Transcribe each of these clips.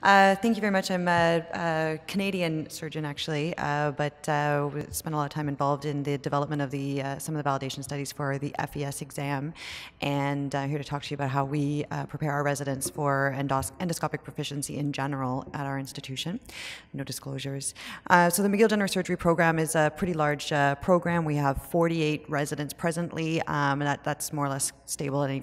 Thank you very much. I'm a Canadian surgeon, actually, but spent a lot of time involved in the development of some of the validation studies for the FES exam, and I'm here to talk to you about how we prepare our residents for endoscopic proficiency in general at our institution. No disclosures. So the McGill General Surgery program is a pretty large program. We have 48 residents presently, and that's more or less stable at any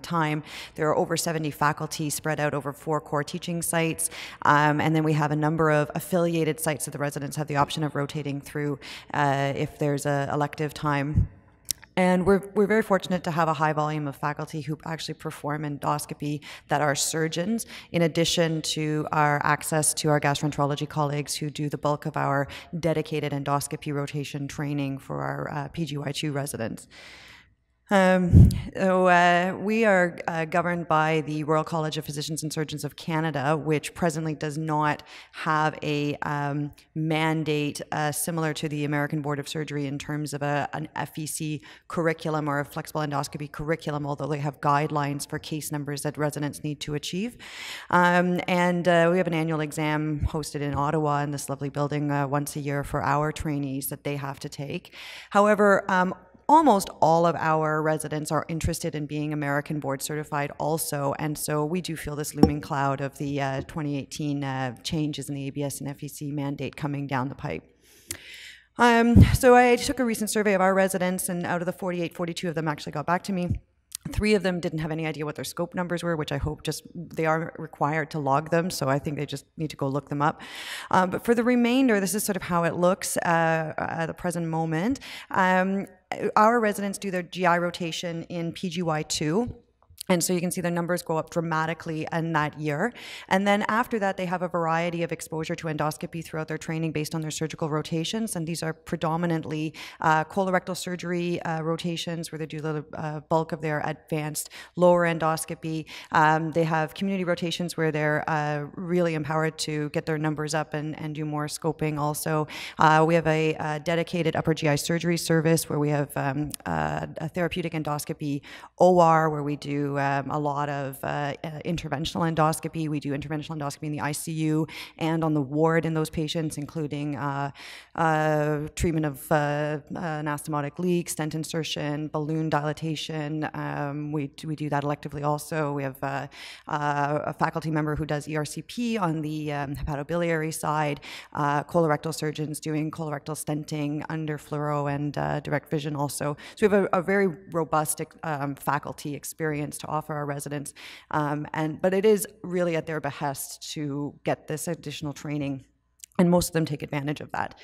time. There are over 70 faculty spread out over 4 core teaching sites, and then we have a number of affiliated sites that the residents have the option of rotating through if there's an elective time. And we're very fortunate to have a high volume of faculty who actually perform endoscopy that are surgeons, in addition to our access to our gastroenterology colleagues who do the bulk of our dedicated endoscopy rotation training for our PGY2 residents. We are governed by the Royal College of Physicians and Surgeons of Canada, which presently does not have a mandate similar to the American Board of Surgery in terms of an FEC curriculum or a flexible endoscopy curriculum, although they have guidelines for case numbers that residents need to achieve. We have an annual exam hosted in Ottawa in this lovely building once a year for our trainees that they have to take. However, almost all of our residents are interested in being American board certified also, and so we do feel this looming cloud of the 2018 changes in the ABS and FEC mandate coming down the pipe. So I took a recent survey of our residents, and out of the 48, 42 of them actually got back to me. 3 of them didn't have any idea what their scope numbers were, which I hope they are required to log them, so I think they just need to go look them up. But for the remainder, this is sort of how it looks at the present moment. Our residents do their GI rotation in PGY2. And so you can see their numbers go up dramatically in that year. And then after that, they have a variety of exposure to endoscopy throughout their training based on their surgical rotations. And these are predominantly colorectal surgery rotations where they do the bulk of their advanced lower endoscopy. They have community rotations where they're really empowered to get their numbers up and do more scoping also. We have a dedicated upper GI surgery service where we have a therapeutic endoscopy OR where we do a lot of interventional endoscopy. We do interventional endoscopy in the ICU and on the ward in those patients, including treatment of anastomotic leak, stent insertion, balloon dilatation. We do that electively also. We have a faculty member who does ERCP on the hepatobiliary side, colorectal surgeons doing colorectal stenting under fluoro and direct vision also. So we have a very robust faculty experience to offer our residents, but it is really at their behest to get this additional training, and most of them take advantage of that.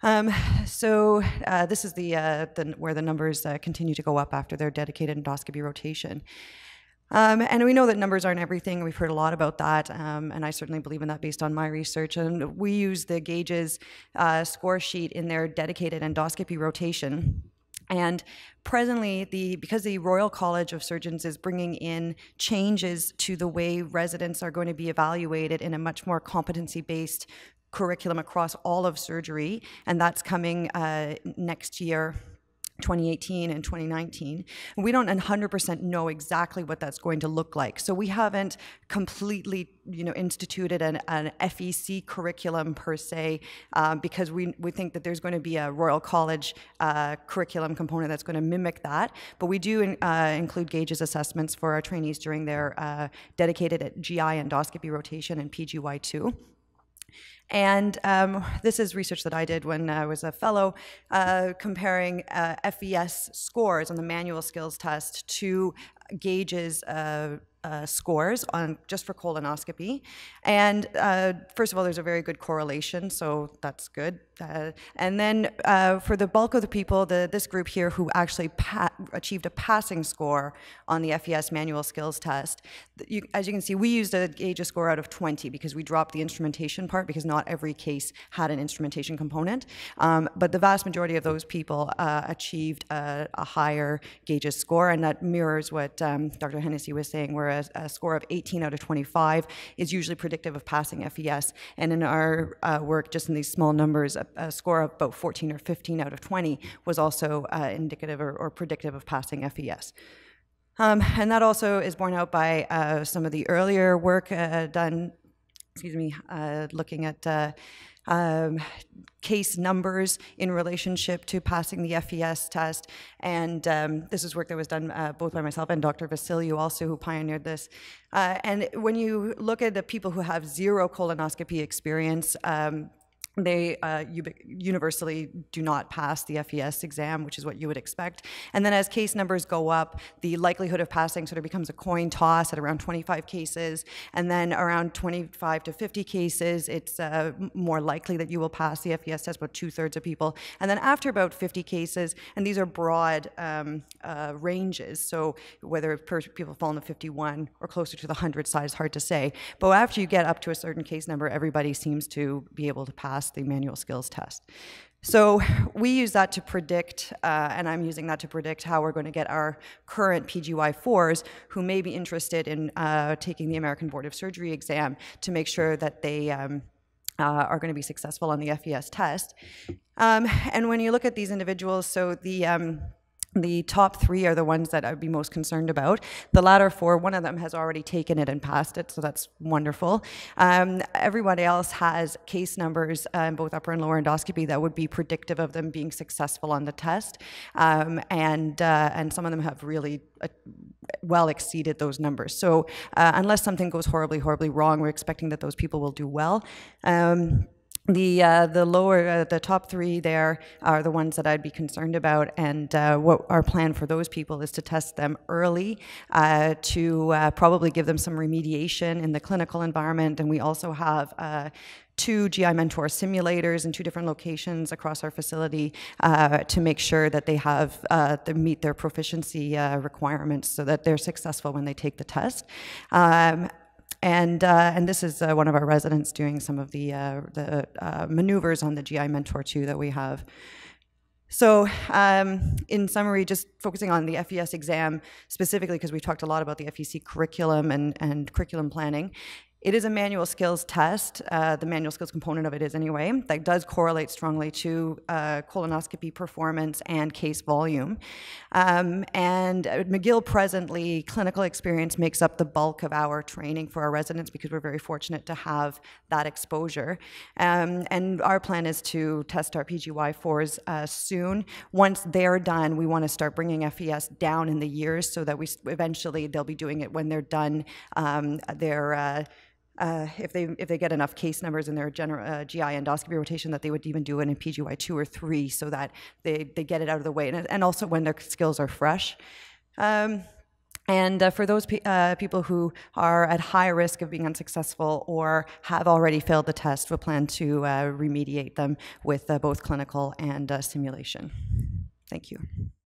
This is where the numbers continue to go up after their dedicated endoscopy rotation. And we know that numbers aren't everything. We've heard a lot about that, and I certainly believe in that based on my research. And we use the gages score sheet in their dedicated endoscopy rotation. And presently, because the Royal College of Surgeons is bringing in changes to the way residents are going to be evaluated in a much more competency-based curriculum across all of surgery, and that's coming next year, 2018 and 2019. We don't 100% know exactly what that's going to look like. So we haven't completely, instituted an FEC curriculum per se, because we think that there's going to be a Royal College curriculum component that's going to mimic that. But we do include gages assessments for our trainees during their dedicated GI endoscopy rotation in PGY2. And this is research that I did when I was a fellow, comparing FES scores on the manual skills test to gages scores just for colonoscopy. And first of all, there's a very good correlation, so that's good. And then for the bulk of the people, this group here who actually achieved a passing score on the FES manual skills test, as you can see, we used a gages score out of 20 because we dropped the instrumentation part because not every case had an instrumentation component. But the vast majority of those people achieved a higher gages score, and that mirrors what Dr. Hennessy was saying, where a score of 18 out of 25 is usually predictive of passing FES. And in our work, just in these small numbers, a score of about 14 or 15 out of 20 was also indicative or predictive of passing FES. And that also is borne out by some of the earlier work done looking at case numbers in relationship to passing the FES test. And this is work that was done both by myself and Dr. Vasiliou also, who pioneered this. And when you look at the people who have zero colonoscopy experience, they universally do not pass the FES exam, which is what you would expect. And then as case numbers go up, the likelihood of passing sort of becomes a coin toss at around 25 cases. And then around 25 to 50 cases, it's more likely that you will pass the FES test, about 2/3 of people. And then after about 50 cases, and these are broad ranges, so whether people fall in the 51 or closer to the 100 side is hard to say. But after you get up to a certain case number, everybody seems to be able to pass the manual skills test. So we use that to predict, and I'm using that to predict how we're going to get our current PGY4s who may be interested in taking the American Board of Surgery exam to make sure that they are going to be successful on the FES test. And when you look at these individuals, so the top 3 are the ones that I'd be most concerned about. The latter 4, one of them has already taken it and passed it, so that's wonderful. Everybody else has case numbers in both upper and lower endoscopy that would be predictive of them being successful on the test. And some of them have really well exceeded those numbers. So unless something goes horribly, horribly wrong, we're expecting that those people will do well. The top 3 there are the ones that I'd be concerned about, and what our plan for those people is to test them early, to probably give them some remediation in the clinical environment, and we also have 2 GI Mentor simulators in 2 different locations across our facility to make sure that they meet their proficiency requirements so that they're successful when they take the test. And this is one of our residents doing some of the maneuvers on the GI Mentor 2 that we have. So in summary, just focusing on the FES exam specifically, because we've talked a lot about the FEC curriculum and curriculum planning. It is a manual skills test. The manual skills component of it is anyway. That does correlate strongly to colonoscopy performance and case volume. And at McGill presently, clinical experience makes up the bulk of our training for our residents because we're very fortunate to have that exposure. And our plan is to test our PGY4s soon. Once they're done, we want to start bringing FES down in the years so that eventually they'll be doing it when they're done if they get enough case numbers in their general GI endoscopy rotation, that they would even do it in PGY 2 or 3 so that they get it out of the way, and also when their skills are fresh. And for those people who are at high risk of being unsuccessful or have already failed the test, we'll plan to remediate them with both clinical and simulation. Thank you.